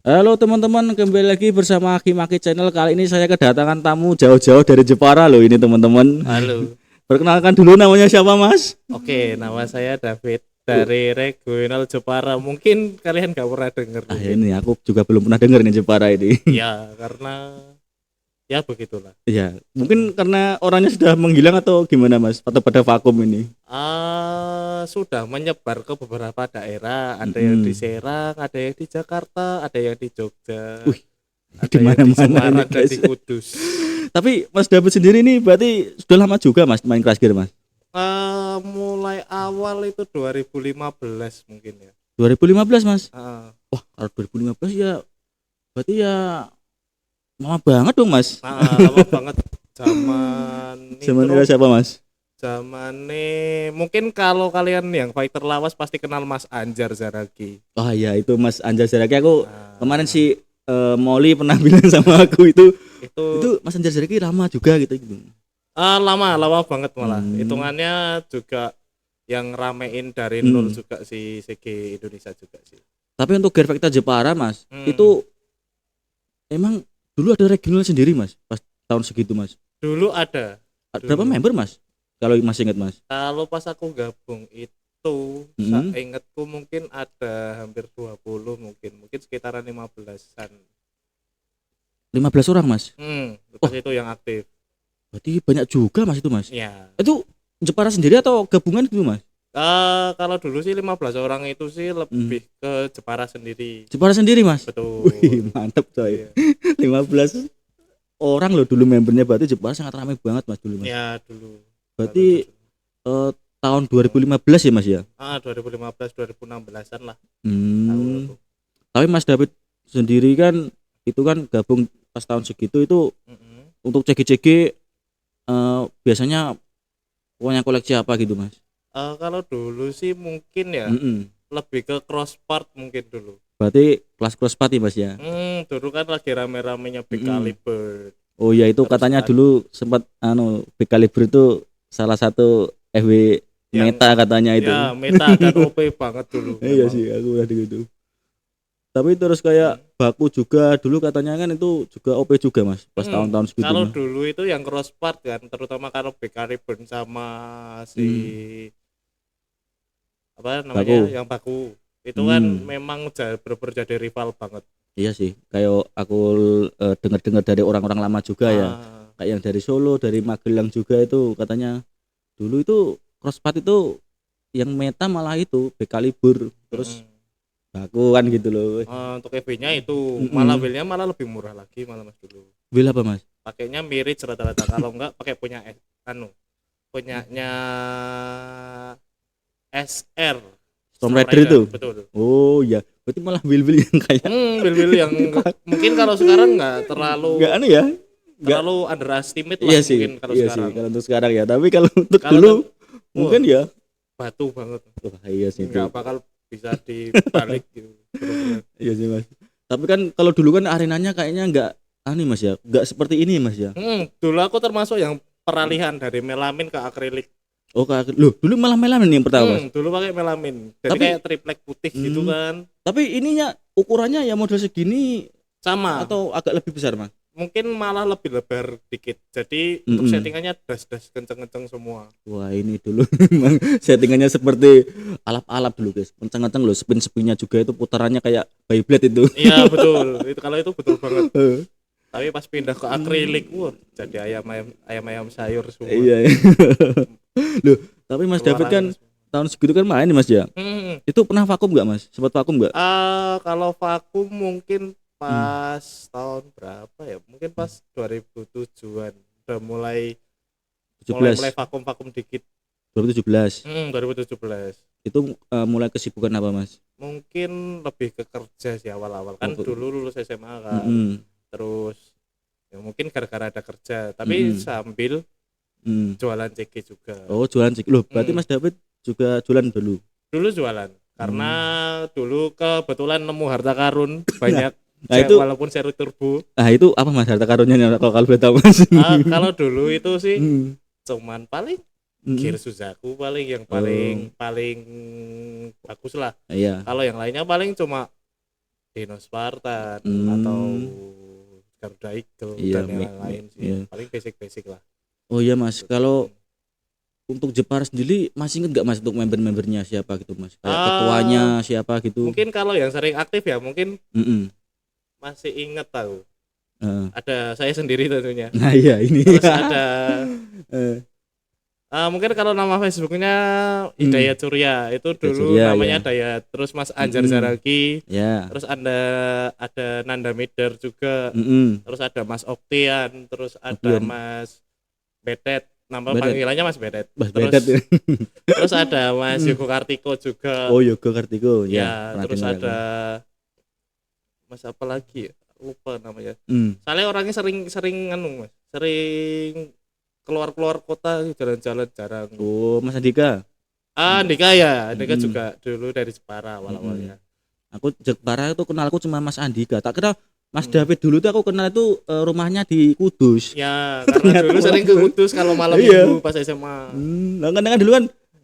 Halo teman-teman, kembali lagi bersama Aki Channel. Kali ini saya kedatangan tamu jauh-jauh dari Jepara loh ini teman-teman. Halo, Perkenalkan dulu namanya siapa Mas? oke, nama saya David dari Regional Jepara. Mungkin kalian gak pernah dengar Ah mungkin. ini aku juga belum pernah dengar nih Jepara ini. Ya, karena ya begitulah. Ya, mungkin karena orangnya sudah menghilang atau gimana Mas? Atau pada vakum ini? Sudah menyebar ke beberapa daerah. Ada yang di Mm-mm. Serang, ada yang di Jakarta, ada yang di Jogja, Wih, di ada yang di mana-mana ini Semarang dan guys. di Kudus. Tapi Mas David sendiri ini berarti sudah lama juga Mas main Crash Gear Mas? Mulai awal itu 2015 mungkin ya. 2015 Mas? Ah, Wah kalau 2015 ya berarti ya lama banget dong Mas. lama banget zaman Zaman Nitro. era siapa Mas? Zamane mungkin kalau kalian yang fighter lawas pasti kenal Mas Anjar Zaragi. Oh iya itu Mas Anjar Zaraki aku kemarin Nah, si Molly pernah bilang sama aku itu itu Mas Anjar Zaraki lama juga gitu. lama banget malah. Hmm. Hitungannya juga yang ramein dari nol Hmm. juga si CG Indonesia juga sih. Tapi untuk Gear Factor Jepara Mas Hmm. itu emang dulu ada regional sendiri Mas pas tahun segitu Mas. Dulu ada. Berapa Dulu. member Mas? Kalau masih ingat Mas? Kalau pas aku gabung itu Hmm. ingatku mungkin ada hampir 20 mungkin sekitaran 15-an. 15 orang Mas. Pas Oh itu yang aktif. berarti banyak juga Mas itu Mas. Ya. Itu Jepara sendiri atau gabungan gitu Mas? Kalau dulu sih 15 orang itu sih Hmm. lebih ke Jepara sendiri. Jepara sendiri Mas. Betul. Wih mantep coy. Iya. 15 orang loh dulu membernya berarti Jepara sangat ramai banget Mas dulu Mas. Ya dulu. Berarti tahun 2015 ya Mas ya? 2015 2016-an lah. Hmm. Tahun itu. Tapi Mas David sendiri kan itu kan gabung pas tahun segitu itu Mm-mm. untuk CG-CG biasanya punya koleksi apa gitu Mas? Kalau dulu sih mungkin ya Mm-mm. lebih ke cross part mungkin dulu. Berarti kelas cross party Mas ya? Dulu kan lagi rame-ramenya Big Mm-mm. Caliber. Oh ya itu Terus katanya ada dulu sempat Big Caliber itu salah satu FW yang meta katanya itu. ya meta dan OP banget dulu Iya memang. sih aku udah gitu. Tapi terus kayak Baku juga dulu katanya kan itu juga OP juga Mas pas tahun-tahun segitu Kalau Mas. dulu itu yang cross part kan, terutama kalau BK Ribbon sama si apa namanya Baku. yang Baku itu kan Hmm. memang bener-bener jadi rival banget. Iya sih, kayak aku dengar-dengar dari orang-orang lama juga ya, Ah, kayak yang dari Solo, dari Magelang juga itu katanya dulu itu crosspat itu yang meta malah itu Bekalibur, terus mm-mm. Baku kan gitu loh. Untuk EV-nya itu malah Mm-mm. wheelnya malah lebih murah lagi malah Mas dulu. Wheel apa Mas? Pakainya mirip rata-rata kalau enggak pakai punyanya SR Storm Storm Rider itu? Rider, betul. Oh iya, berarti malah wheel-wheel yang kayak Wheel-wheel yang mungkin kalau sekarang nggak terlalu nggak aneh ya? Nggak, terlalu underestimate lah iya sih, mungkin kalau iya sih, sekarang. kalau untuk sekarang ya. Tapi kalau untuk Kalau dulu wah, mungkin ya, batu banget, wah iya sih itu, nggak bakal bisa dibalik gitu. Bener-bener. iya sih Mas. Tapi kan kalau dulu kan arenanya kayaknya nggak aneh Mas ya, nggak seperti ini Mas ya. Dulu aku termasuk yang peralihan dari melamin ke akrilik. Oh, loh, dulu malah melamin yang pertama, Mas. Dulu pakai melamin. Jadi Tapi kayak triplek putih gitu kan. tapi ininya ukurannya ya model segini Sama. atau agak lebih besar, Mas? Mungkin malah lebih lebar dikit. Jadi untuk Mm-mm. settingannya das-das kenceng-kenceng semua. Wah, ini dulu memang settingannya seperti alap-alap dulu, guys. Kencang-kencang loh, spin-spinnya juga itu putarannya kayak Beyblade itu. Iya betul. Kalau itu betul banget. Eh, Tapi pas pindah ke akrilik, wah jadi ayam sayur semua. iya. Loh, tapi Mas Keluar David kan air semua. tahun segitu kan main nih, Mas ya. Itu pernah vakum nggak, Mas? Sempat vakum nggak? Kalau vakum mungkin pas tahun berapa ya? Mungkin pas 2007-an udah mulai 17, vakum dikit. 2017. 2017. Itu mulai kesibukan apa, Mas? Mungkin lebih ke kerja sih awal-awal. Kan Oh, dulu lulus SMA kan. mm-mm. Terus ya mungkin gara-gara ada kerja, tapi sambil jualan CG juga. Oh, jualan cik. Loh, berarti Mm. Mas David juga jualan dulu. Dulu jualan karena dulu kebetulan nemu harta karun banyak. Nah, itu Walaupun seri turbo. itu apa Mas harta karunnya kalau boleh tahu Mas? Kalau dulu itu sih Hmm. cuman paling Hmm. gear Suzaku paling yang paling bagus lah. Iya. Kalau yang lainnya paling cuma Dino Spartan atau Hmm. Garuda Eagle Iya, dan yang lain sih. iya. Paling basic lah. Oh iya Mas, kalau untuk Jepara sendiri masih inget nggak Mas untuk member-membernya siapa gitu Mas? Kayak ketuanya Ah, siapa gitu? mungkin kalau yang sering aktif ya mungkin Mm-mm. masih inget tahu. Heeh. Ada saya sendiri tentunya. Nah iya ini. Terus ada Eh, mungkin kalau nama Facebooknya hmm. Hidayat Surya itu Hidayat dulu Surya, namanya ya. Dayat, terus Mas Anjar Mm-mm. Zaragi, Ya. terus ada Nanda Mider juga, Mm-mm. terus ada Mas Oktian, terus ada Opian. Mas Betet, nama Bedet. panggilannya Mas Betet, Mas terus Bedet. terus ada Mas Hmm. Yogo Kartiko juga, Oh Yogo Kartiko ya, ya pernah terus dengar aku. ada Mas apa lagi ya? Lupa namanya. Hmm. Soalnya orangnya sering Mas, sering keluar kota jalan-jalan jarang. Oh Mas Andika. Andika ya, Andika Mm-mm. juga dulu dari Jepara awal-awalnya. Aku Jepara itu kenalku cuma Mas Andika. Tak kira Mas Hmm. David dulu tuh aku kenal itu rumahnya di Kudus. Ya, karena Ternyata dulu sering ke malah- Kudus kalau malam Iya. minggu pas SMA. Nah, kan dulu kan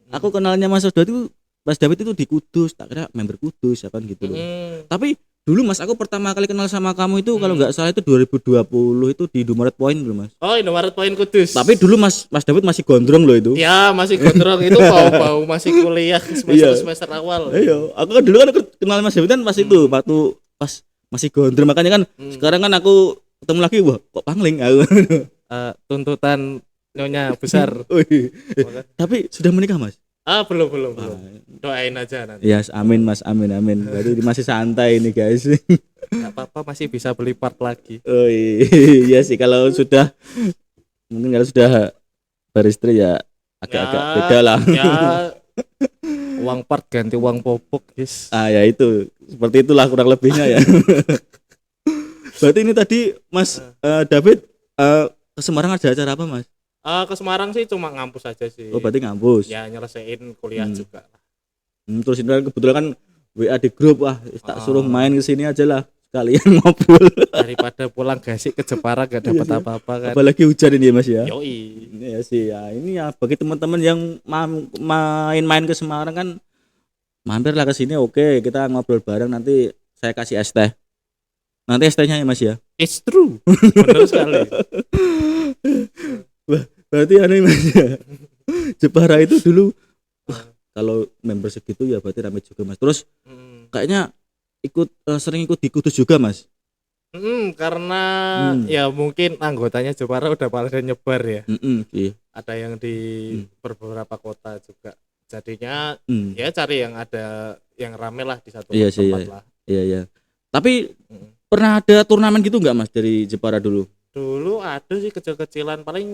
aku kenalnya Mas David itu Mas David itu di Kudus. Tak kira member Kudus apa gitu loh. Mm-mm. Tapi dulu Mas aku pertama kali kenal sama kamu itu kalau Hmm. nggak salah itu 2020 itu di Dumaret Point dulu Mas. Oh, Indomaret Point Kudus. Tapi dulu Mas David masih gondrong loh itu. ya masih gondrong itu bau-bau masih kuliah semester awal. Iya, aku kan dulu kan aku kenal Mas David kan pas itu waktu pas masih gondrong makanya kan sekarang kan aku ketemu lagi wah kok pangling aku. Tuntutan nyonya besar. Wih. Tapi sudah menikah Mas? Belum. Wah, Doain aja nanti. ya amin Mas, amin. Berarti masih santai ini guys. Enggak apa-apa, masih bisa beli part lagi. Oh iya sih kalau sudah mungkin kalau sudah beristri ya agak-agak Ya, beda lah. Ya, uang part ganti uang popok, guys. Ya itu seperti itulah kurang lebihnya ya. Berarti ini tadi Mas David ke Semarang ada acara apa Mas? Ke Semarang sih cuma ngampus aja sih. Oh berarti ngampus. Ya nyelesain kuliah juga. Terus ini kan kebetulan kan WA di grup tak suruh main ke sini aja lah sekalian ngobrol. Daripada pulang gasik ke Jepara gak dapat Iya, apa-apa kan. apalagi hujan ini ya Mas ya. Yoi. Ini ya sih ya ini ya bagi teman-teman yang main-main ke Semarang kan mampirlah ke sini oke kita ngobrol bareng nanti saya kasih es teh. Nanti es tehnya ya Mas ya. It's true. Benar sekali. Berarti aneh Mas ya. Jepara itu dulu kalau member segitu ya berarti rame juga Mas. Terus kayaknya sering ikut di Kudus juga Mas. Karena ya mungkin anggotanya Jepara udah pada nyebar ya. Iya. Ada yang di beberapa kota juga. Jadinya Hmm. ya cari yang ada yang rame lah di satu Iya sih, tempat lah. Iya. Tapi pernah ada turnamen gitu nggak Mas dari Jepara dulu? Dulu ada sih kecil-kecilan paling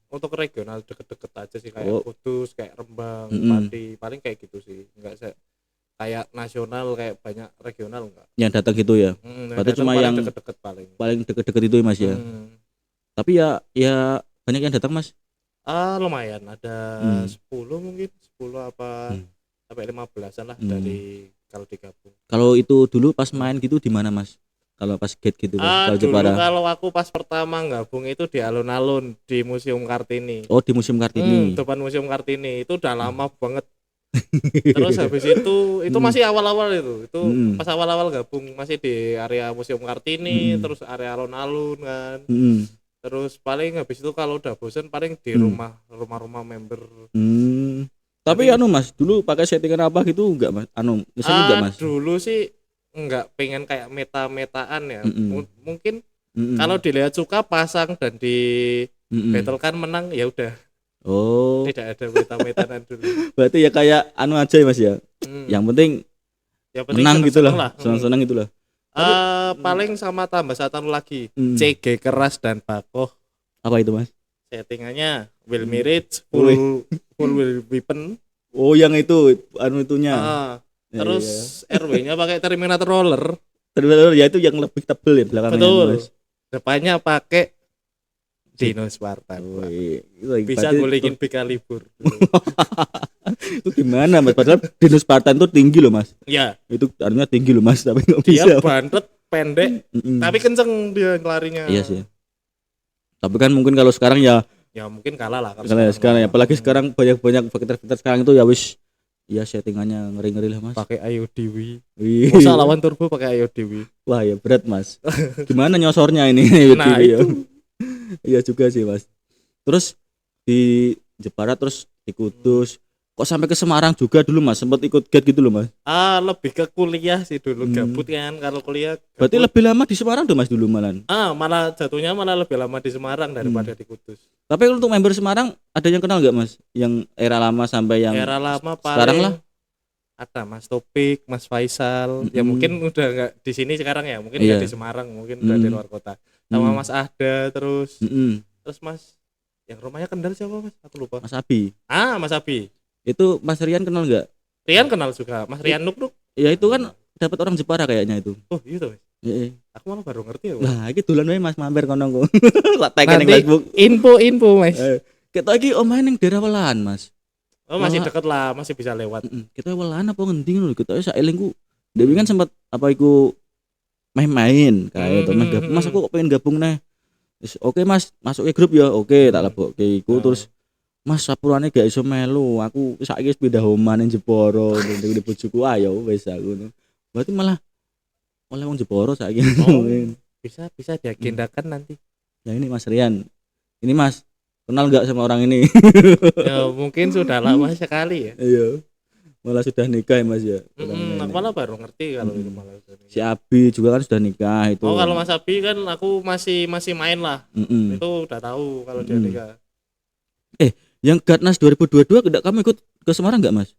untuk regional deket-deket aja sih kayak Kudus, kayak Rembang, Pati, paling kayak gitu sih. Enggak kayak nasional kayak banyak regional enggak. Yang datang gitu ya. Berarti cuma yang deket-deket paling deket-deket itu ya Mas ya. Tapi ya banyak yang datang Mas. Lumayan ada 10 mungkin 10 apa sampai 15-an lah dari kalau digabung. Kalau itu dulu pas main gitu di mana Mas? Kalau pas gate gitu kalau Dulu Jepara. kalau aku pas pertama gabung itu di alun-alun di Museum Kartini. Oh di Museum Kartini. Depan Museum Kartini itu udah lama banget. Terus habis itu masih awal-awal itu pas awal-awal gabung masih di area Museum Kartini, terus area alun-alun kan. Terus paling habis itu kalau udah bosen paling di rumah-rumah member. Tapi Mas dulu pakai settingan apa gitu enggak Mas? Misalnya enggak Mas? Dulu sih enggak pengen kayak meta-metaan ya. Mungkin kalau dilihat suka pasang dan di battle kan menang ya udah. Oh. Tidak ada meta-metaan dulu. Berarti ya kayak aja ya Mas ya. Yang penting menang gitulah. Senang-senang gitulah. Paling sama tambah satu lagi. CG keras dan Bakoh. Apa itu Mas? Settingannya Will Mirage full will weapon. Oh yang itu itunya. Terus RW-nya pakai Terminator roller. Terminator ya itu yang lebih tebel ya belakangnya. Betul. Mas. Depannya pakai Dino Spartan. Bisa gulikin big libur. Itu gimana Mas? Padahal Dino Spartan itu tinggi loh Mas. Iya. Itu artinya tinggi loh Mas, tapi nggak bisa. Dia bantet pendek, tapi kenceng dia larinya. Iya sih. Tapi kan mungkin kalau sekarang ya mungkin kalah lah sekarang ya, apalagi sekarang banyak fighter sekarang itu ya wis ya settingannya ngeri-ngeri lah mas. Pakai Ayo Dewi. Wih. Masa lawan turbo pakai Ayo Dewi. Wah ya berat mas. Gimana nyosornya ini? Nah ya. itu. Iya juga sih mas. Terus di Jepara terus di Kudus. Kok sampai ke Semarang juga dulu mas? Sempat ikut guide gitu loh mas? Lebih ke kuliah sih dulu, gabut kan kalau kuliah. Gabut. Berarti lebih lama di Semarang tuh mas dulu malah? Malah jatuhnya malah lebih lama di Semarang daripada di Kudus. Tapi untuk member Semarang ada yang kenal nggak mas? Yang era lama sampai yang era lama sekarang lah? Ada Mas Topik, Mas Faisal, ya mungkin udah nggak di sini sekarang ya, mungkin nggak di Semarang, mungkin udah di luar kota. Sama Mas Ahda terus Mas yang rumahnya Kendal siapa mas? Aku lupa. Mas Abi. Mas Abi. Itu Mas Rian kenal nggak? Rian kenal juga, Mas Rian Nuk. Ya itu kan dapat orang Jepara kayaknya itu. Oh gitu mas. Iya. Aku malah baru ngerti ya. Nah, iki dolan wae Mas mampir kono kok. Nanti Facebook. Info mas. Kita iki omahe ning daerah Welan mas. Oh masih deket lah, masih bisa lewat. Kita Welan apa ngendi ngono kita saelingku. Dewi kan sempat apa iku main-main kayak itu Mas aku kok pengen gabung nih. Oke mas, masuk ke grup ya. Oke, tak lebokke iku terus Mas sapurane gak iso melu, aku saiki wis pindah omah ning Jepara, ning bojoku ayo wis aku. Berarti malah oleh wong Jepara saiki. Bisa diagendakan nanti. Ya ini Mas Rian. Ini Mas, kenal enggak sama orang ini? Ya mungkin sudah lama sekali ya. Iya. Malah sudah nikah ya Mas ya. Aku malah baru ngerti kalau itu malah. Si Abi juga kan sudah nikah itu. Oh, kalau Mas Abi kan aku masih main lah. Itu udah tahu kalau dia nikah. Yang Gatnas 2022 enggak kamu ikut ke Semarang enggak Mas?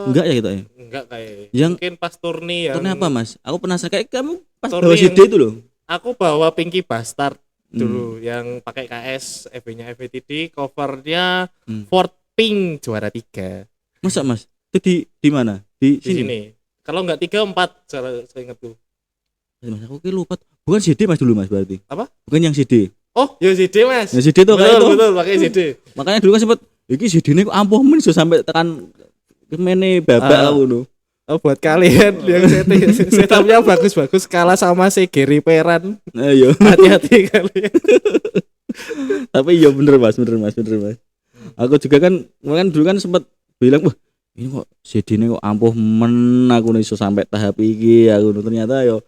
Enggak ya kita ya? Enggak kayak. Yang mungkin pas turni yang. Turni apa Mas? Aku penasaran kayak kamu pas bawa CD itu loh. Aku bawa Pinky Bastard dulu yang pakai KS, EV-nya EVTD, covernya Ford Pink juara 3. Masa Mas? Itu di mana? Di sini. Kalau enggak 3 4 saya ingatku. Mas aku lupa. Bukan CD Mas dulu Mas berarti. Apa? Bukan yang CD. Oh, ya CD Mas. Ya CD tuh kayak itu. Betul, pakai CD. Makanya dulu kan sempet iki CD-ne kok ampuh men iso sampai tekan kemene babak ngono. Oh, buat kalian yang setupnya bagus-bagus kalah sama si Gary Peran. Ayo. Hati-hati kalian. Tapi iya bener Mas. Aku juga kan dulu kan sempet bilang, wah ini kok CD-ne kok ampuh men aku iso sampai tahap iki aku ternyata yo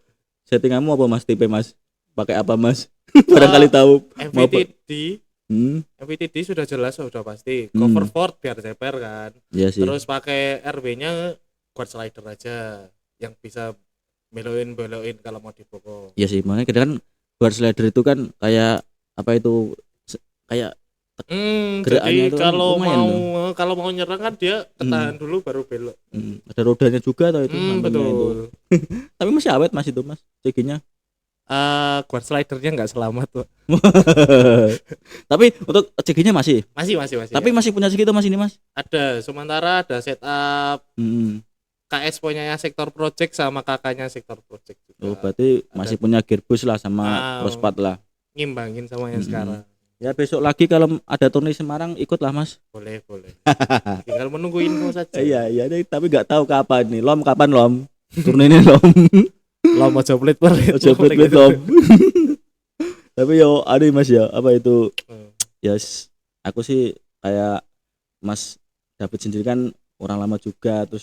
settinganmu apa Mas tipe Mas? Pakai apa Mas? Barangkali tahu. MVTD sudah jelas sudah pasti. Cover Ford biar ceper kan. Iya sih. Terus pakai RB-nya quad slider aja yang bisa beloin kalau mau dipokok. Iya sih, makanya kita kan quad slider itu kan kayak apa itu kayak jadi kalau mau nyerang kan dia ketahan dulu baru belok. Ada rodanya juga atau itu? Betul. Tapi masih awet Mas itu Mas CG-nya. Quad slidernya nggak selamat tuh. Tapi untuk CG-nya masih. Tapi masih punya CG itu Mas ini Mas. Ada, sementara ada setup KS punya Sektor Project sama kakaknya Sektor Project juga. Oh, berarti masih punya gearbox lah sama crosspad lah. Ngimbangin sama yang sekarang. Ya besok lagi kalau ada turni Semarang ikutlah Mas. Boleh. Tinggal menunggu info saja. Iya, tapi nggak tahu kapan nih. Kapan turni ini Lama joplet Lom. Tapi yo ada Mas ya, apa itu? Yes, aku sih kayak Mas David sendiri kan orang lama juga, terus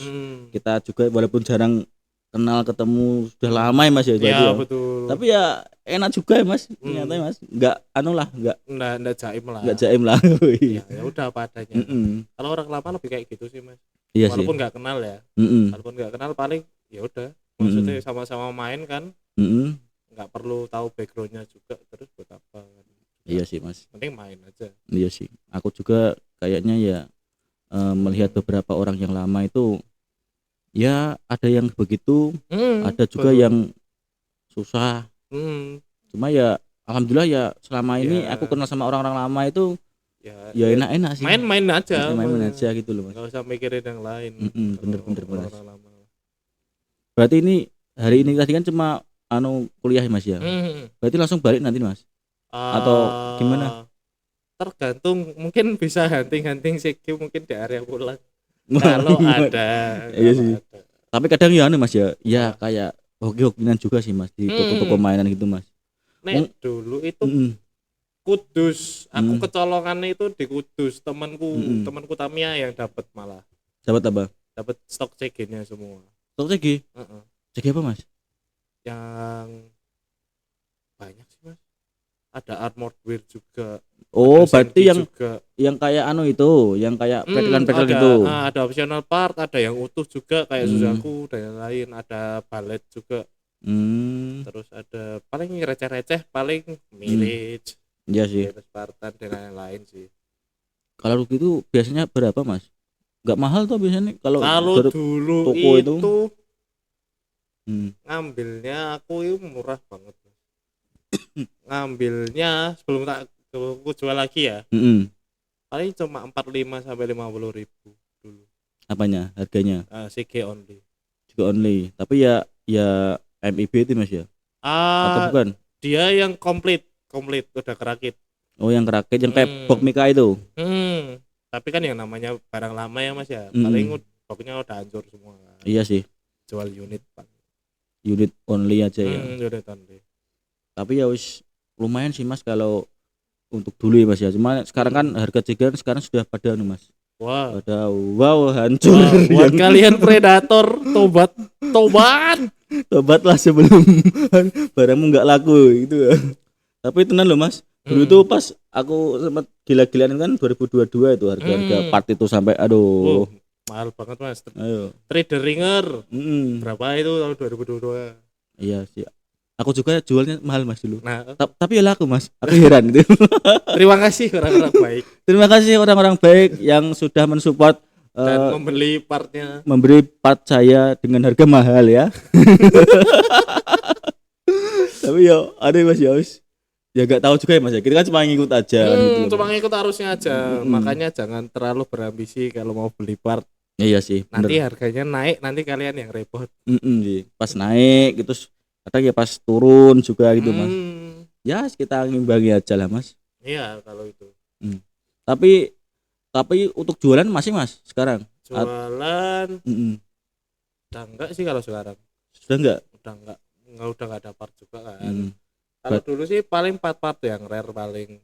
kita juga walaupun jarang kenal ketemu sudah lama ya Mas ya. Iya betul. Tapi ya enak juga ya Mas, ternyata Mas. Enggak enggak jaim lah. Enggak jaim lah. Ya udah apa adanya. Kalau orang lama lebih kayak gitu sih Mas. Iya walaupun enggak kenal ya. Walaupun enggak kenal paling ya udah. Maksudnya sama-sama main kan. Nggak perlu tahu backgroundnya juga terus buat apa kan. Iya sih Mas. Penting main aja. Iya sih. Aku juga kayaknya ya melihat beberapa orang yang lama itu ya ada yang begitu, ada juga yang susah. Cuma ya alhamdulillah ya selama ini aku kenal sama orang-orang lama itu ya enak-enak sih. Main-main aja. Main-main aja gitu loh Mas. Nggak usah mikirin yang lain. Bener Mas. Berarti ini hari ini tadi kan cuma kuliah ya Mas ya. Berarti langsung balik nanti Mas. Atau gimana? Tergantung, mungkin bisa hunting CQ mungkin di area pulang. Kalau ada. Iya sih. Tapi kadang ya Mas ya. Ya kayak hoki-hokinan juga sih Mas di toko-toko mainan gitu Mas. Nek dulu itu Kudus, aku kecolongannya itu di Kudus, temanku Tamia yang dapat malah. Dapat apa? Dapat stok CG-nya semua. Stok CG? CG apa Mas? Yang banyak sih Mas. Ada Armored Wear juga. Oh, berarti juga. yang kayak itu, yang kayak pedelan-pedelan itu. Ada optional part, ada yang utuh juga kayak Suzaku dan yang lain, ada balet juga. Terus ada paling receh-receh, paling Mirage. Iya sih. Spartan dan lain-lain sih. Kalau gitu biasanya berapa Mas? Gak mahal tuh biasanya kalau dulu toko itu. Ngambilnya aku itu murah banget. Ngambilnya sebelum aku jual lagi ya. Paling cuma 45 sampai 50 ribu dulu. Apanya? Harganya? CG only. CG only. Tapi ya MIB itu Mas ya? Atau bukan? Dia yang komplit udah kerakit. Oh, yang kerakit yang kayak box Mika itu. Tapi kan yang namanya barang lama ya Mas ya. Paling boxnya udah hancur semua. Iya sih. Jual unit only aja ya. Unit only. Tapi ya wis lumayan sih Mas kalau untuk dulu ya Mas ya. Cuma sekarang kan harga CG sekarang sudah pada Mas. Wow, hancur. Buat kalian predator, tobatlah sebelum barangmu nggak laku gitu ya. Tapi tenan loh Mas. Dulu itu pas aku sempat gila-gilaan kan 2022 itu harga part itu sampai mahal banget Mas. Ayo. Trader Ringer. Berapa itu tahun 2022? Iya sih. Aku juga jualnya mahal Mas dulu. Nah, tapi ya laku Mas. Aku heran gitu. Terima kasih orang-orang baik. Terima kasih orang-orang baik yang sudah mensupport dan membeli partnya. Memberi part saya dengan harga mahal ya. Tapi ya ada Mas ya. Ya gak tahu juga ya Mas ya. Kita kan cuma ngikut aja gitu. Cuma ngikut arusnya aja. Makanya jangan terlalu berambisi kalau mau beli part. Iya sih. Nanti harganya naik, nanti kalian yang repot. Pas naik gitu. Kadang ya pas turun juga gitu Mas. Ya kita ngimbangi aja lah Mas. Iya kalau itu. Tapi untuk jualan masih Mas sekarang? Jualan udah enggak sih kalau sekarang. Sudah enggak? Udah enggak ada part juga kan. Kalau dulu sih paling part yang rare paling.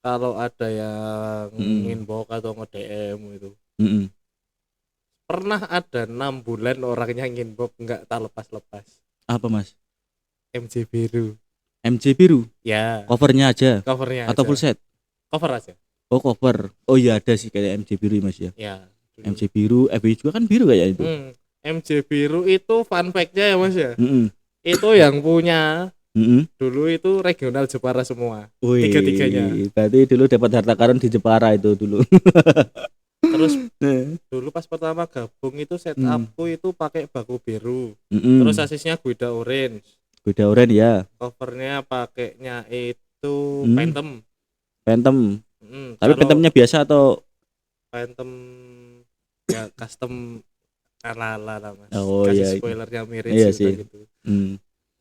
Kalau ada yang inbox atau nge-DM itu. Pernah ada 6 bulan orangnya nginbox nggak tak lepas-lepas. Apa Mas? MJ biru. MJ biru? Ya. Covernya aja? Atau aja. Full set? Cover aja. Oh cover. Oh iya ada sih kayak MJ biru Mas ya? Ya. MJ biru, FB juga kan biru kayak itu. MJ biru itu fun fact-nya ya Mas ya? Itu yang punya dulu itu regional Jepara semua. Tiga-tiganya. Berarti dulu dapat harta karun di Jepara itu dulu. Terus dulu pas pertama gabung itu setupku itu pakai baku biru. Terus sasisnya Guida orange ya. Covernya pakainya itu Phantom. Tapi Phantomnya biasa atau Phantom ya custom ala-ala lah Mas. Oh kasih iya. Spoilernya mirip iya sih. Gitu.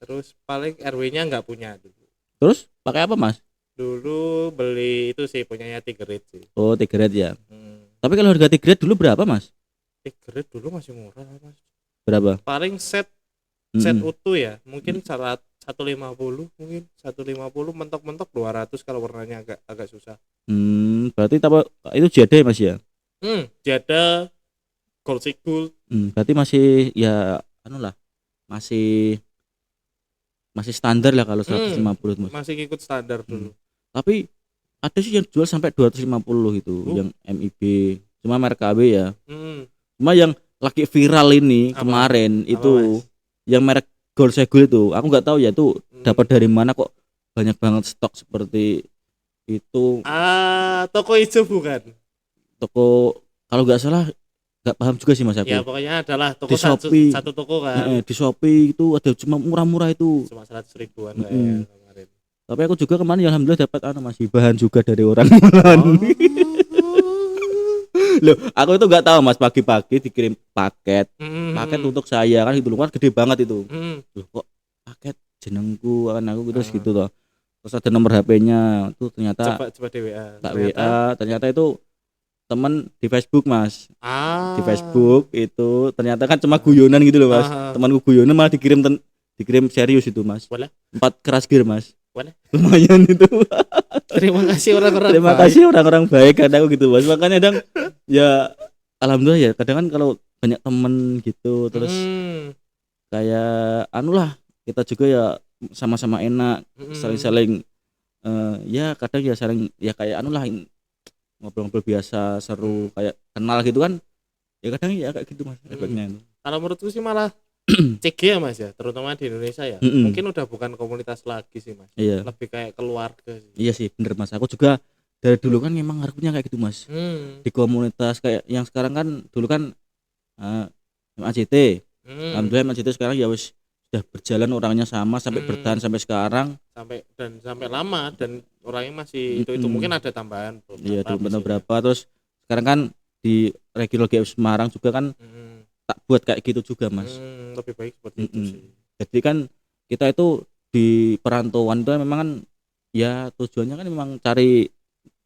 Terus paling RW-nya nggak punya dulu. Terus pakai apa Mas? Dulu beli itu sih punyanya Tigread sih. Oh Tigread ya. Tapi kalau harga Tigread dulu berapa Mas? Tigread dulu masih murah Mas. Berapa? Paling set utuh ya mungkin 150 mungkin 150 mentok-mentok 200 kalau warnanya agak susah. Berarti itu jada ya Mas ya? Jada gold gold. Berarti masih ya masih standar lah kalau 150 Mas. Masih ikut standar dulu. Tapi ada sih yang jual sampai 250 itu yang MIB. Cuma merek KB ya. Cuma yang lagi viral ini kemarin itu yang merek Gold Segul itu. Aku nggak tahu ya itu dapat dari mana kok banyak banget stok seperti itu. Toko hijau bukan? Toko kalau nggak salah nggak paham juga sih Mas aku. Ya pokoknya adalah toko satu toko kan. Di Shopee itu ada cuma murah-murah itu. Cuma 100 ribuan kemarin. Tapi aku juga kemarin ya alhamdulillah dapat Mas bahan juga dari orang. Loh, aku itu nggak tahu Mas pagi-pagi dikirim paket untuk saya kan itu luar gede banget itu. Loh kok paket jenengku kan aku gitu toh. Terus ada nomor HP-nya tuh ternyata coba di WA. Tak WA ternyata itu teman di Facebook Mas. Di Facebook itu ternyata kan cuma guyonan gitu loh Mas. Temanku guyonan malah dikirim serius itu Mas. 4 keras gear Mas. Mana? Lumayan itu. Terima kasih orang-orang Terima baik. kasih orang-orang baik kadang gitu Mas. Makanya kadang ya alhamdulillah ya kadang kan kalau banyak temen gitu terus kayak lah kita juga ya sama-sama enak saling-saling ya kadang ya saling ya kayak lah ngobrol-ngobrol biasa seru kayak kenal gitu kan ya kadang ya kayak gitu Mas efeknya itu. Kalau menurutku sih malah CG ya Mas ya, terutama di Indonesia ya. Mungkin udah bukan komunitas lagi sih Mas. Iya. Lebih kayak keluarga sih. Iya sih bener Mas. Aku juga dari dulu kan memang harusnya kayak gitu Mas. Di komunitas kayak yang sekarang kan dulu kan MACT. Alhamdulillah MACT sekarang ya wis sudah berjalan orangnya sama sampai bertahan sampai sekarang. Sampai lama dan orangnya masih itu mungkin ada tambahan. Iya berapa terus sekarang kan di Regional GM Semarang juga kan tak buat kayak gitu juga Mas. Lebih baik seperti itu sih. Jadi kan kita itu di perantauan itu memang kan ya tujuannya kan memang cari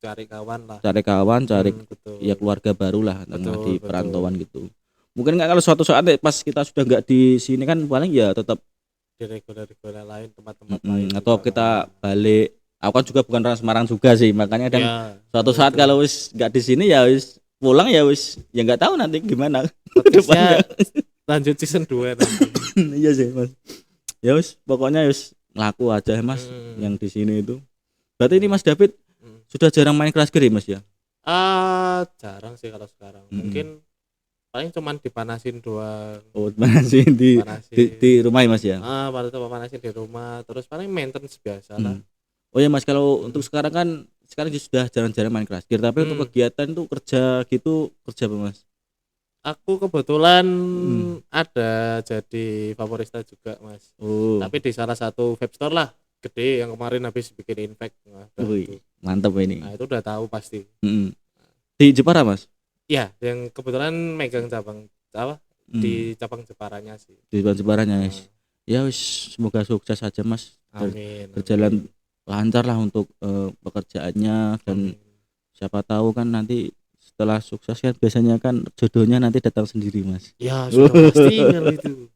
kawan lah. Cari ya keluarga baru lah di perantauan gitu. Mungkin nggak kalau suatu saat pas kita sudah nggak di sini kan paling ya tetap di reguler lain tempat-tempat lain. Atau kita balik. Aku kan juga bukan orang Semarang juga sih makanya dan suatu saat kalau wis nggak di sini ya wis pulang ya wis ya nggak tahu nanti gimana. Lanjut season 2 nanti. Iya sih Mas. Ya wis pokoknya wis ngelaku aja Mas yang di sini itu. Berarti ini Mas David sudah jarang main kelas game Mas ya? Jarang sih kalau sekarang. Mungkin paling cuman dipanasin doang. Oh, panasin di rumah ya Mas ya? Paling cuma panasin di rumah. Terus paling maintenance biasa lah. Oh ya Mas, kalau untuk sekarang kan sudah jarang-jarang main kelas game. Tapi untuk kegiatan tuh kerja apa Mas? Aku kebetulan ada jadi favorista juga Mas. Tapi di salah satu vape store lah gede yang kemarin habis bikin Impact. Mantap ini. Nah itu udah tahu pasti. Di Jepara Mas? Iya, yang kebetulan megang cabang di cabang Jeparanya sih. Di cabang Jeparanya ya wis semoga sukses aja Mas. Amin. Berjalan lancar lah untuk pekerjaannya dan siapa tahu kan nanti setelah sukses kan biasanya kan jodohnya nanti datang sendiri Mas. Ya sudah pasti hal itu.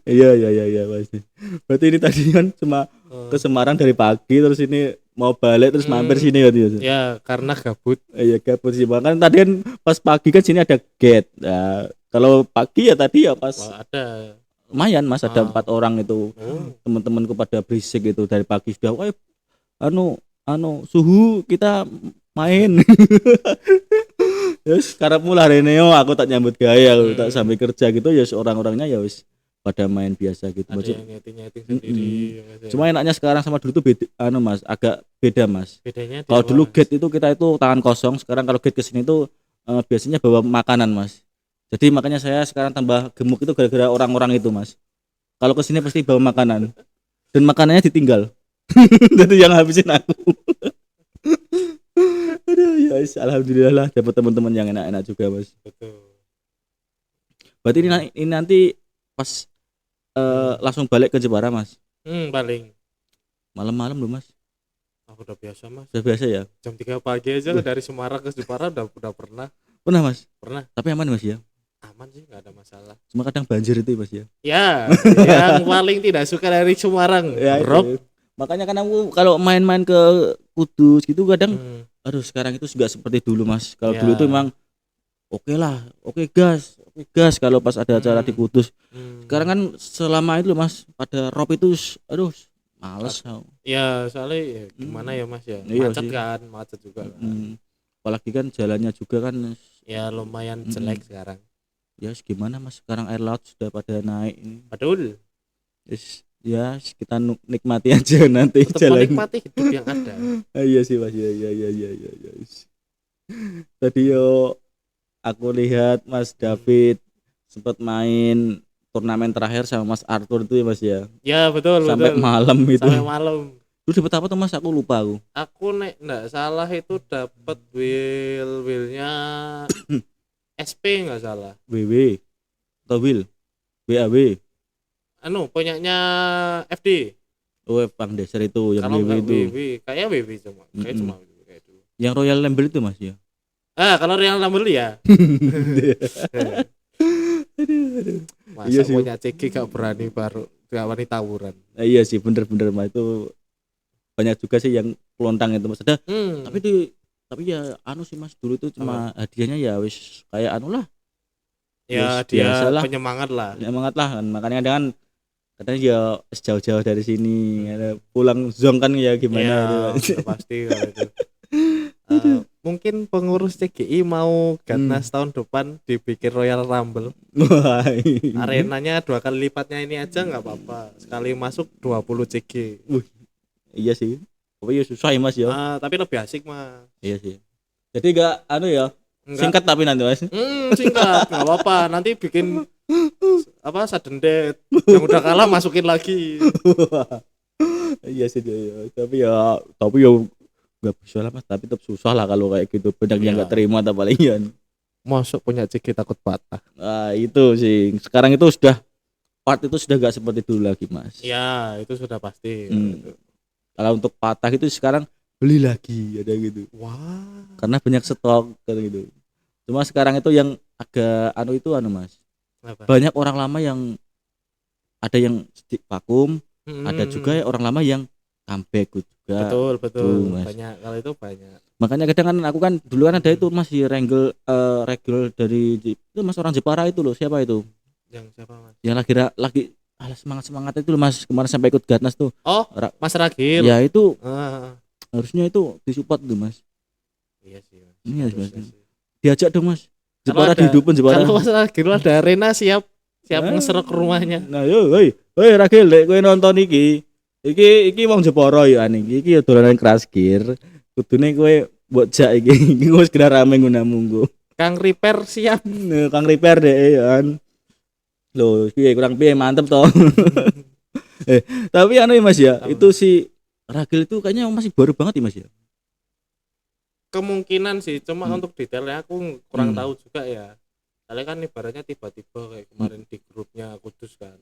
Iya pasti. Berarti ini tadi kan cuma ke Semarang dari pagi terus ini mau balik terus mampir sini ya. Ya karena gabut. Iya gabut sih kan tadi kan pas pagi kan sini ada gate. Nah, kalau pagi ya tadi ya pas ada lumayan Mas ada 4 orang itu. Teman-temanku pada berisik itu dari pagi sudah suhu kita main. Terus karena mulai Reneo aku tak nyambut gaya tak sambil kerja gitu ya orang-orangnya ya wis pada main biasa gitu. Ada yang nyeting sendiri. Cuma enaknya sekarang sama dulu tuh beda, Mas agak beda Mas. Bedanya kalau dulu gate itu kita itu tangan kosong, sekarang kalau gate kesini tuh biasanya bawa makanan Mas. Jadi makanya saya sekarang tambah gemuk itu gara-gara orang-orang itu Mas. Kalau kesini pasti bawa makanan dan makanannya ditinggal. Jadi yang habisin aku. Aduh ya alhamdulillah lah dapat teman-teman yang enak-enak juga Mas. Betul. Berarti ini nanti pas langsung balik ke Jepara Mas. Paling malam-malam loh Mas. Aku udah biasa Mas. Udah biasa ya. Jam 3 pagi aja dari Semarang ke Jepara udah pernah. Pernah Mas? Pernah. Tapi aman Mas ya? Aman sih, nggak ada masalah. Cuma kadang banjir itu Mas ya. Ya, yang paling tidak suka dari Semarang. Ya, makanya kan aku kalau main-main ke Kudus gitu kadang aduh sekarang itu juga seperti dulu Mas. Kalau dulu itu memang oke gas kalau pas ada acara di Kudus. Sekarang kan selama itu Mas pada rob itu aduh males. Ya soalnya ya, gimana ya Mas ya. Macet juga kan. Apalagi kan jalannya juga kan ya lumayan jelek sekarang. Ya gimana Mas, sekarang air laut sudah pada naik ini. Betul. Ya kita nikmati aja nanti jalan. Menikmati hidup yang ada. Iya sih Mas, ya. Tadi aku lihat Mas David sempat main turnamen terakhir sama Mas Arthur itu ya Mas ya. Ya betul. Sampai malam itu. Sampai malam. Lu dapat apa tuh Mas? Aku lupa aku. Aku enggak salah itu dapat wheel-nya SP enggak salah. WW atau wheel? WAW. Punyanya FD. Oh, Bang Deser itu yang WW itu. Kayak WW cuma. Kayak cuma WW kayak dulu. Yang Royal Rumble itu Mas ya. Kalau Royal Rumble ya. Aduh. Masa iya punya CG gak berani baru gak berani tawuran. Iya sih bener Mas itu banyak juga sih yang kelontang itu Mas. Tapi ya anu sih Mas, dulu itu cuma hadiahnya ya wis kayak anu lah. Ya Wis dia biasalah, penyemangat lah. semangat lah kan. Makanya kadang kan katanya ya jauh-jauh dari sini, ada pulang zong kan ya gimana Ya itu. udah pasti kalau itu. Mungkin pengurus CGI mau Gatnas tahun depan dibikin Royal Rumble. Wah, Arenanya 2 kali lipatnya ini aja nggak apa-apa. Sekali masuk 20 CG. iya sih. Tapi ya susah ya Mas ya. Tapi lebih asik Mas. Iya sih. Jadi enggak anu ya. Singkat tapi nanti Mas. Singkat, nggak apa-apa. Nanti bikin apa sudden death. Yang udah kalah masukin lagi. Iya sih ya. Tapi ya nggak bisa lah Mas. Tapi tetap susah lah kalau kayak gitu. Banyak yang nggak terima atau palingan. Masuk punya CG takut patah. Nah itu sih. Sekarang itu sudah part itu sudah nggak seperti dulu lagi Mas. Ya itu sudah pasti. Kalau untuk patah itu sekarang beli lagi ada gitu. Wah. Karena banyak stok kayak gitu. Cuma sekarang itu yang agak anu Mas. Apa? Banyak orang lama yang ada yang vakum, ada juga orang lama yang comeback juga. Betul. Banyak kalau itu banyak. Makanya kadang kan aku kan dulu kan ada itu masih regel dari itu Mas orang Jepara itu loh, siapa itu? Yang siapa Mas? Yang lagi semangat itu loh Mas, kemarin sampai ikut Gatnas tuh. Oh, Mas Ragil. Ya itu harusnya itu disupport tuh Mas. Iya sih Mas. Iya Mas. Diajak dong Mas. Jepara ada, dihidupin Jepara. Kalau Mas Ragil ada arena siap ngeserok rumahnya. Nah yo woi Ragil lek kowe nonton iki wong Jepara ya aneh iki ya dolanan keras gear. Kudune kowe mbok jak iki wis kira rame gunamu. Kang repair siap. Kang repair deh kan. Loh, piye kurang piye mantep toh. Tapi anu ya Mas ya, itu si Ragil itu kayaknya masih baru banget ya Mas ya. Kemungkinan sih, cuma untuk detailnya aku kurang tahu juga ya. Soalnya kan ibaratnya tiba-tiba kayak kemarin di grupnya Kudus kan.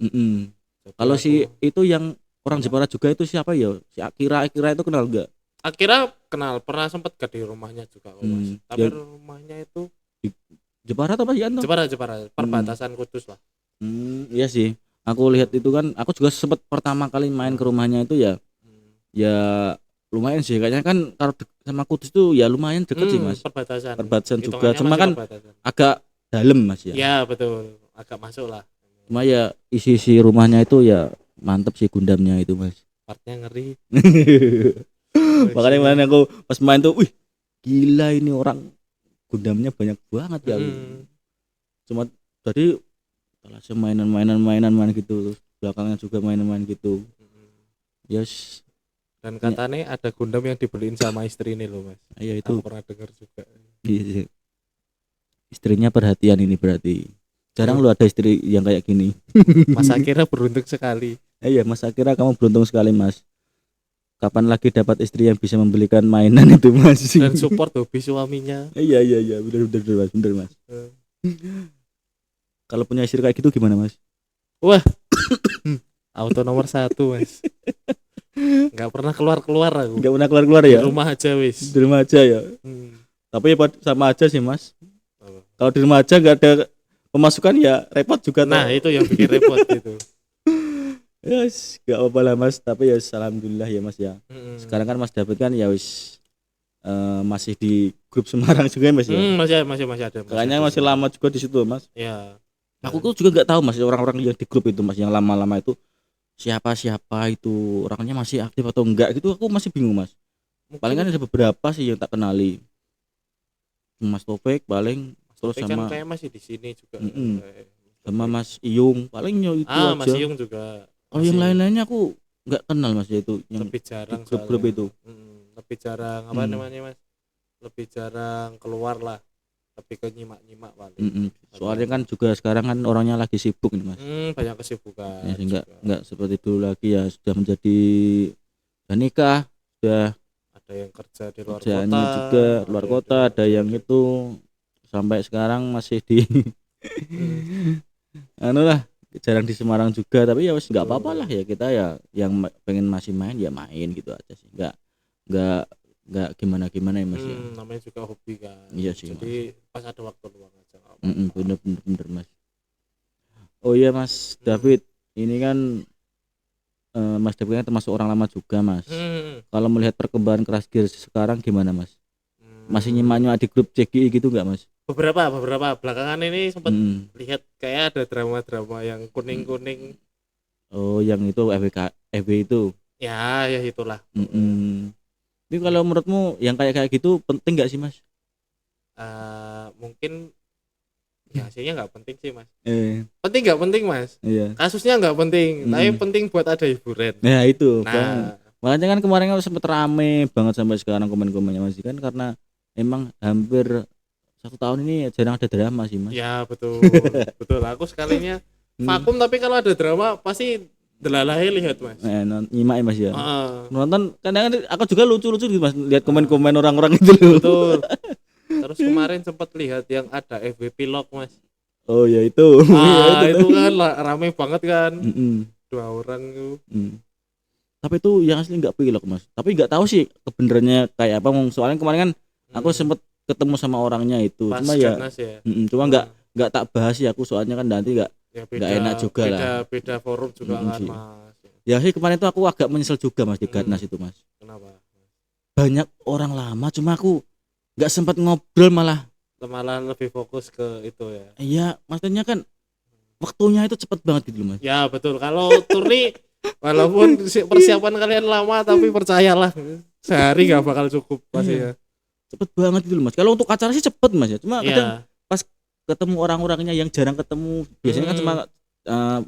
Kalau si itu yang orang Jepara juga itu siapa ya? Si Akira itu kenal enggak? Akira kenal, pernah sempat ke di rumahnya juga Mas. Tapi rumahnya itu di Jepara atau apa sih Anto? Jepara, perbatasan Kudus lah. Iya sih. Aku lihat itu kan, aku juga sempat pertama kali main ke rumahnya itu ya. Ya lumayan sih kayaknya kan kalau sama Kudus itu ya lumayan deket sih Mas. Perbatasan juga. Cuma kan agak dalam Mas ya. Ya betul, agak masuk lah. Cuma ya isi rumahnya itu ya mantep sih Gundamnya itu Mas. Partnya ngeri. Makanya kemarin aku pas main tuh, wih gila ini orang Gundamnya banyak banget ya. Cuma tadi kalau mainan gitu, terus belakangnya juga mainan gitu. Yes. Dan katanya ada Gundam yang dibeliin sama istri ini loh Mas. Iya itu. Aku pernah dengar juga. Iya. Istrinya perhatian ini berarti. Jarang lu ada istri yang kayak gini. Mas Akira beruntung sekali. Iya Mas Akira kamu beruntung sekali Mas. Kapan lagi dapat istri yang bisa membelikan mainan itu Mas. Dan support hobi suaminya. Iya bener Mas. Kalau punya istri kayak gitu gimana Mas? Wah. Auto nomor 1 Mas. Nggak pernah keluar aku. Nggak pernah keluar ya? Di rumah aja wis. Di rumah aja ya. Tapi ya sama aja sih Mas. Kalau di rumah aja nggak ada pemasukan ya repot juga. Nah itu yang bikin repot gitu. Yes, nggak apa-apa lah Mas. Tapi ya alhamdulillah ya Mas ya. Sekarang kan Mas David kan ya wis masih di grup Semarang juga Mas ya. Masih ada. Kayaknya masih lama juga di situ Mas. Ya. Aku tuh juga nggak tahu Mas orang-orang yang di grup itu Mas yang lama-lama itu siapa itu orangnya masih aktif atau enggak gitu, aku masih bingung Mas. Paling kan ada beberapa sih yang tak kenali, Mas Taufik paling, terus sama kan kayak masih di sini juga. sama Mas Iyung palingnya itu aja. Mas Iyung juga. Oh yang lain-lainnya aku nggak kenal Mas ya itu yang lebih jarang grup itu. Lebih jarang apa namanya Mas, lebih jarang keluar lah, lebih ke nyimak paling. Soalnya kan juga sekarang kan orangnya lagi sibuk nih Mas. Banyak kesibukan ya, enggak seperti dulu lagi ya, sudah menjadi nikah, sudah ada yang kerja di luar kerjaannya kota juga luar kota, ada yang itu sampai sekarang masih di anu lah, jarang di Semarang juga. Tapi ya wes nggak apa-apa lah ya, kita ya yang pengen masih main ya main gitu aja sih, nggak gimana ya Mas ya. Namanya juga hobi kan. Iya sih jadi Mas. Pas ada waktu luang aja. Bener Mas. Oh iya Mas David, ini kan Mas David kan termasuk orang lama juga Mas. kalau melihat perkembangan Crush Gear sekarang gimana Mas? Masih nyimak di grup CGI gitu nggak Mas? Beberapa belakangan ini sempat Mm. lihat kayak ada drama-drama yang kuning-kuning. Oh yang itu FB itu. Ya itulah. Tapi kalau menurutmu yang kayak gitu penting nggak sih Mas? Mungkin ya hasilnya nggak penting sih Mas. Penting nggak penting Mas? Iya. Kasusnya nggak penting, tapi penting buat ada hiburan. Ya itu. Nah, makanya kan kemarin sempat rame banget sampai sekarang komen-komennya Mas kan karena emang hampir 1 tahun ini jarang ada drama sih Mas. Ya betul. Betul. Aku sekalinya vakum tapi kalau ada drama pasti delalahe lihat Mas. Nyimak Mas ya. Nonton kadang aku juga lucu-lucu gitu Mas lihat komen-komen orang-orang itu loh. Betul. Terus kemarin sempat lihat yang ada FB Pilok Mas. Oh ya itu. Itu kan rame banget kan. 2 orang itu. Tapi itu yang asli nggak pilok Mas. Tapi nggak tahu sih kebenarannya kayak apa. Soalnya kemarin kan aku sempet ketemu sama orangnya itu. Pas Cuma ya. Cuma nggak tak bahas sih aku soalnya kan nanti nggak enak juga lah. Beda forum juga kan Mas. Ya sih kemarin itu aku agak menyesal juga Mas di Garnas itu Mas. Kenapa? Banyak orang lama cuma aku nggak sempat ngobrol malah lebih fokus ke itu ya. Iya maksudnya kan waktunya itu cepet banget gitu loh Mas. Ya betul. Kalau turni walaupun persiapan kalian lama tapi percayalah sehari nggak bakal cukup pasti ya. Cepet banget gitu loh Mas. Kalau untuk acara sih cepet Mas ya. Cuma kadang pas ketemu orang-orangnya yang jarang ketemu biasanya kan cuma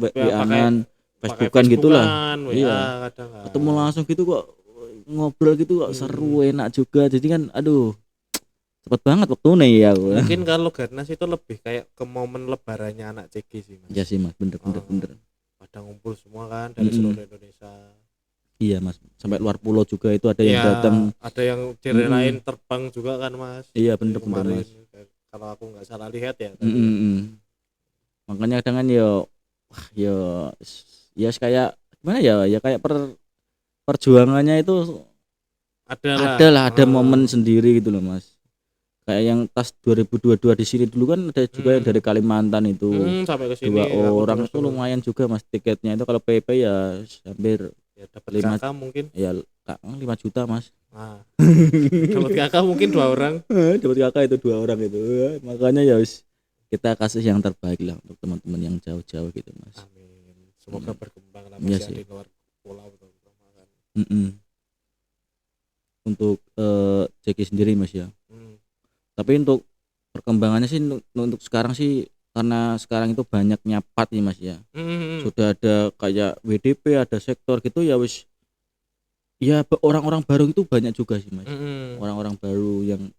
WA-an, Facebookan gitulah. Iya. Ketemu langsung gitu kok ngobrol gitu kok seru enak juga. Jadi kan aduh cepet banget waktunya ya. Mungkin kalau Garnas itu lebih kayak ke momen lebarannya anak CG sih Mas. Ya sih Mas, bener. Pada ngumpul semua kan dari seluruh Indonesia. Iya Mas, sampai luar pulau juga itu ada yang datang. Ada yang lain terbang juga kan Mas. Iya bener Mas. Kalau aku nggak salah lihat ya. Makanya kadang kan ya kayak gimana ya kayak perjuangannya itu ada momen sendiri gitu loh Mas. Kayak yang tas 2022 di sini dulu kan ada juga yang dari Kalimantan itu. Sampai ke sini 2 orang itu lumayan juga Mas tiketnya itu kalau PP ya hampir ya dapat kakak mungkin. Ya 5 juta Mas. Dapat kakak mungkin 2 orang. Dapat kakak itu 2 orang itu. Makanya ya kita kasih yang terbaik lah untuk teman-teman yang jauh-jauh gitu Mas. Amin. Semoga berkembang lah Mas di luar pulau Untuk Jeki sendiri Mas ya. Tapi untuk perkembangannya sih untuk sekarang sih karena sekarang itu banyak nyapat nih Mas ya. Sudah ada kayak WDP, ada sektor gitu ya wis. Ya orang-orang baru itu banyak juga sih Mas. Orang-orang baru yang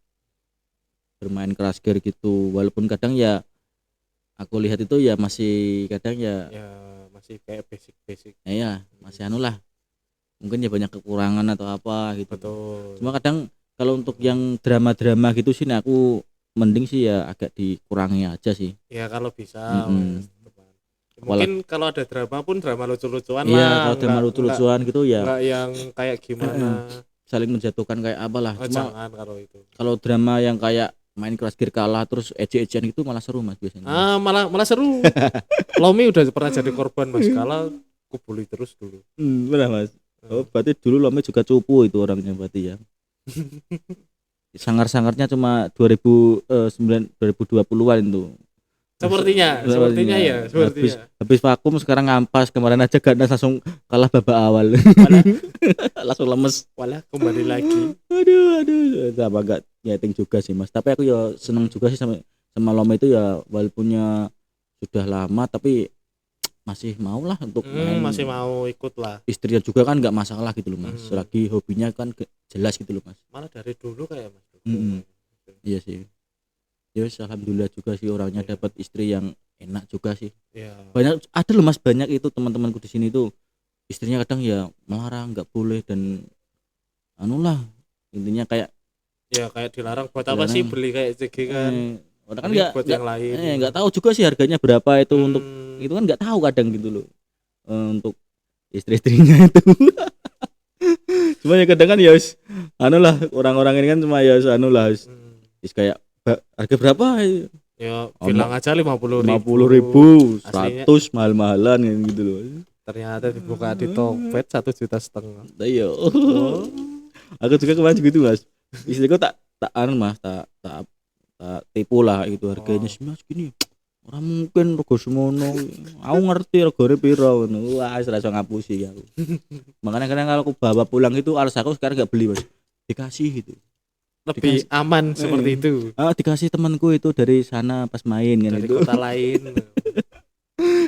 bermain Crush Gear gitu. Walaupun kadang ya aku lihat itu ya masih kadang ya masih kayak basic. Ya masih lah. Mungkin ya banyak kekurangan atau apa gitu. Betul. Cuma kadang kalau untuk yang drama-drama gitu sih aku mending sih ya agak dikurangi aja sih. Ya kalau bisa. Mungkin kalau ada drama pun drama lucu-lucuan lah. Iya, kalau drama lucu-lucuan gitu ya. Enggak yang kayak gimana saling menjatuhkan kayak apalah. Cuma jangan kalau itu. Kalau drama yang kayak main Crush Gear kalah terus ece-ecean gitu malah seru Mas biasanya. Malah seru. Lomi udah pernah jadi korban Mas kalah aku bully terus dulu. Benar Mas. Oh, berarti dulu Lomi juga cupu itu orangnya berarti ya. Sangar-sangarnya cuma 2020-an itu. Sepertinya. Habis vakum sekarang ngampas, kemarin aja Garnas langsung kalah babak awal. Langsung lemes. Walah kembali lagi. Aduh. Apa enggak nyeting juga sih Mas. Tapi aku ya seneng juga sih sama Loma itu ya walaupun sudah lama tapi masih mau lah untuk masih mau ikut lah. Istrinya juga kan nggak masalah gitu loh Mas. Selagi hobinya kan jelas gitu loh Mas. Malah dari dulu kayak Mas. Iya sih. Ya alhamdulillah juga sih orangnya dapat istri yang enak juga sih. Iya. Banyak ada loh Mas, banyak itu teman-temanku di sini tuh istrinya kadang ya melarang nggak boleh dan intinya kayak dilarang buat apa sih beli kayak CG kan. Orang kan nggak tahu juga sih harganya berapa itu untuk itu kan nggak tahu kadang gitu loh untuk istri-istrinya itu. Cuma ya kadang kan ya orang-orang ini kan cuma ya kayak harga berapa ya bilang aja 50.000 100 mahal-mahalan gitu loh. Ternyata dibuka di Tokped 1,5 juta. Iya. Aku juga kemarin gitu mas, istriku tak anu mas, tak tipu lah itu harganya sih mas gini, orang mungkin rego semono, aku ngerti regane piro ngono. Wah wis ra iso ngapusi aku. Makanya kadang kalau aku bawa pulang itu alas aku sekarang nggak beli mas, dikasih gitu. Lebih aman seperti itu Dikasih temanku itu dari sana pas main kan dari itu. kota lain.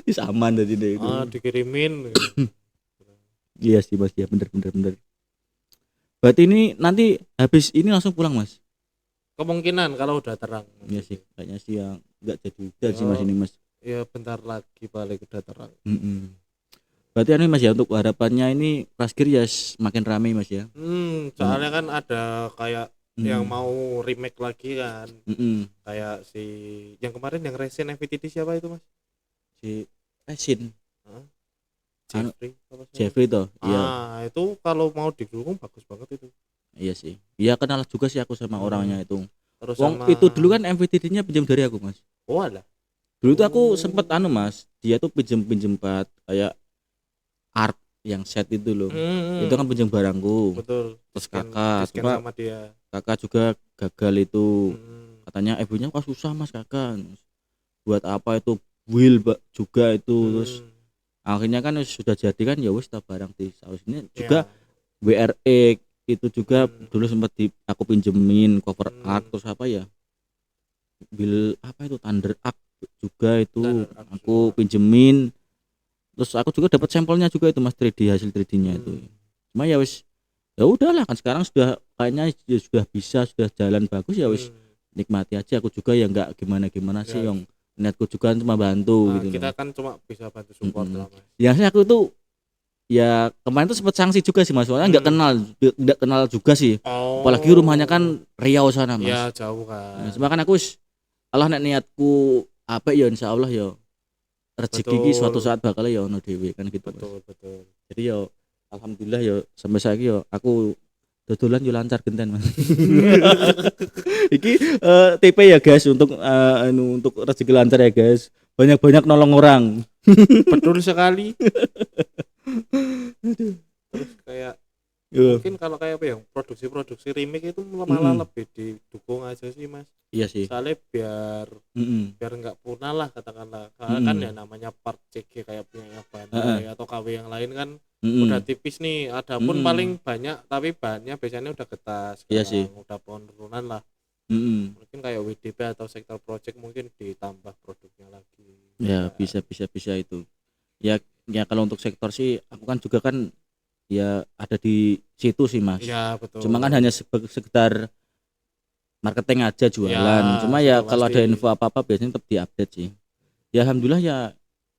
Is aman tadi deh itu. Dikirimin. Iya sih mas, ya bener. Berarti ini nanti habis ini langsung pulang mas? Kemungkinan kalau udah terang. Iya sih, kayaknya sih yang nggak jadi hujan sih mas ini mas. Ya bentar lagi balik udah terang. Berarti ini mas ya untuk harapannya ini Praskir ya makin rame mas ya. Soalnya kan ada kayak yang mau remake lagi kan. Kayak si yang kemarin yang Resident Evil siapa itu mas? Si Resin. Jeffrey toh. Iya. Itu kalau mau didukung bagus banget itu. Iya sih. Iya kenal juga sih aku sama orangnya itu. Terus sama itu dulu kan MVTD-nya pinjam dari aku mas. Oh ada. Dulu tuh aku sempet mas, dia tuh pinjem kayak art yang set itu loh. Itu kan pinjam barangku. Betul. Terus kakak sama dia. Kakak juga gagal itu. Katanya ibunya kok susah mas kakak. Buat apa itu will juga itu terus akhirnya kan sudah jadi kan ya wis tak barang di saus ini juga WRX itu juga dulu sempat aku pinjemin cover art terus apa ya bil apa itu Thunder Arc juga itu aku pinjemin terus aku juga dapat sampelnya juga itu mas 3D hasil 3D-nya itu cuma ya wis ya udahlah kan sekarang sudah kayaknya ya sudah bisa sudah jalan bagus ya wis nikmati aja aku juga ya nggak gimana sih yang niatku juga cuma bantu gitu kita kan cuma bisa bantu support lah mas. Ya sih aku tuh ya kemarin tuh sempat sanksi juga sih mas soalnya nggak kenal juga sih apalagi rumahnya kan Riau sana mas ya jauh kan cuma kan aku Allah niatku apa ya insya Allah ya rezeki ini suatu saat bakal ya ono dewe kan gitu betul jadi ya alhamdulillah ya sampai saiki ya aku dodolan yo lancar genten mas. Iki TP ya guys untuk untuk rezeki lancar ya guys. Banyak-banyak nolong orang. Betul sekali. Terus kayak mungkin kalau kayak apa ya produksi remake itu malah lebih didukung aja sih mas. Iya sih. Soalnya biar nggak punah lah katakanlah. Kan ya namanya part CG kayak punya Bandai atau KW yang lain kan udah tipis nih. Adapun paling banyak tapi bahannya biasanya udah getas. Iya sih. Udah penurunan lah. Mungkin kayak WDP atau sektor project mungkin ditambah produknya lagi. Ya bisa itu. Ya kalau untuk sektor sih aku kan juga kan ya ada di situ sih mas. Ya betul. Cuma kan hanya sekedar marketing aja jualan. Ya, cuma ya kalau ada info apa-apa biasanya tetap diupdate sih. Ya alhamdulillah ya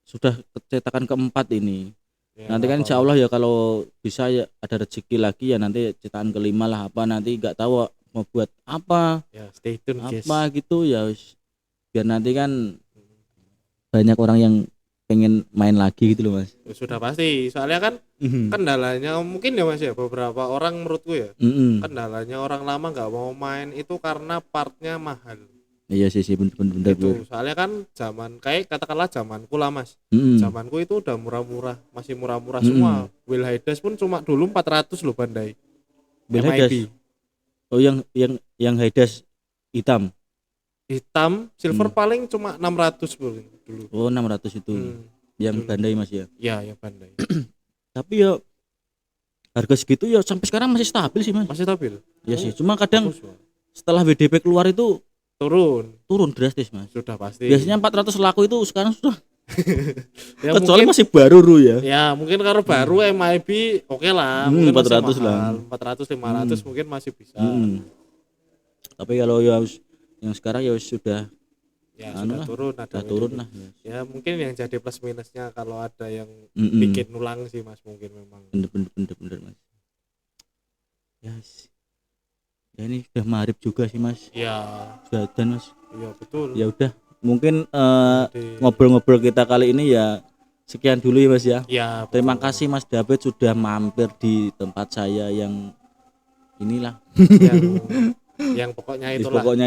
sudah cetakan keempat ini. Ya, nanti kan insya Allah ya kalau bisa ya ada rezeki lagi ya nanti cetakan kelima lah apa nanti nggak tahu mau buat apa. Ya stay tune guys. Apa gitu ya biar nanti kan banyak orang yang pengen main lagi gitu loh mas. Sudah pasti soalnya kan kendalanya mungkin ya mas ya beberapa orang menurutku ya kendalanya orang lama nggak mau main itu karena partnya mahal. Iya sih bener. Itu soalnya kan zaman kayak katakanlah zamanku lah mas. Zamanku itu udah murah-murah masih murah-murah semua. Will Hades pun cuma dulu 400 loh Bandai. Will Hades. Oh yang Hades hitam silver paling cuma 600 dulu. Oh 600 itu yang dulu. Bandai mas ya? Iya yang Bandai. Tapi ya harga segitu ya sampai sekarang masih stabil sih mas. Masih stabil? Ya sih cuma kadang setelah WDP keluar itu turun drastis mas. Sudah pasti. Biasanya 400 laku itu sekarang sudah ya kecuali masih baru ya. Ya mungkin kalau baru MIB oke lah. Mungkin 400 lah. 400 500 mungkin masih bisa. Tapi kalau yang sekarang ya sudah sudah turun turun lah ya mungkin yang jadi plus minusnya kalau ada yang bikin nulang sih mas mungkin memang bener mas ya ini udah maghrib juga sih mas ya sudah dan mas iya betul ya udah mungkin ngobrol-ngobrol kita kali ini ya sekian dulu ya mas ya terima kasih mas David sudah mampir di tempat saya yang inilah yang pokoknya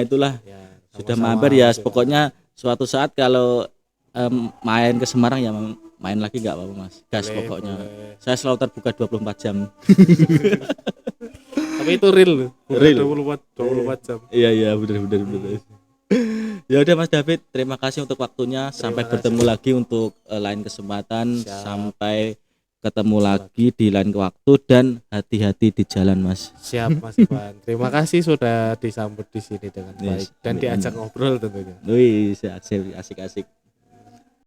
itulah ya, sudah mampir ya pokoknya suatu saat kalau main ke Semarang ya main lagi nggak apa-apa mas gas pokoknya boleh. Saya selalu terbuka 24 jam Tapi itu real, bukan Real. 24 jam. Iya benar. Ya udah Mas David, terima kasih untuk waktunya. Sampai bertemu lagi untuk lain kesempatan. Siap. Sampai ketemu lagi di lain waktu dan hati-hati di jalan Mas. Siap Mas Ivan. Terima kasih sudah disambut di sini dengan baik dan diajak ngobrol tentunya. Wih, asik.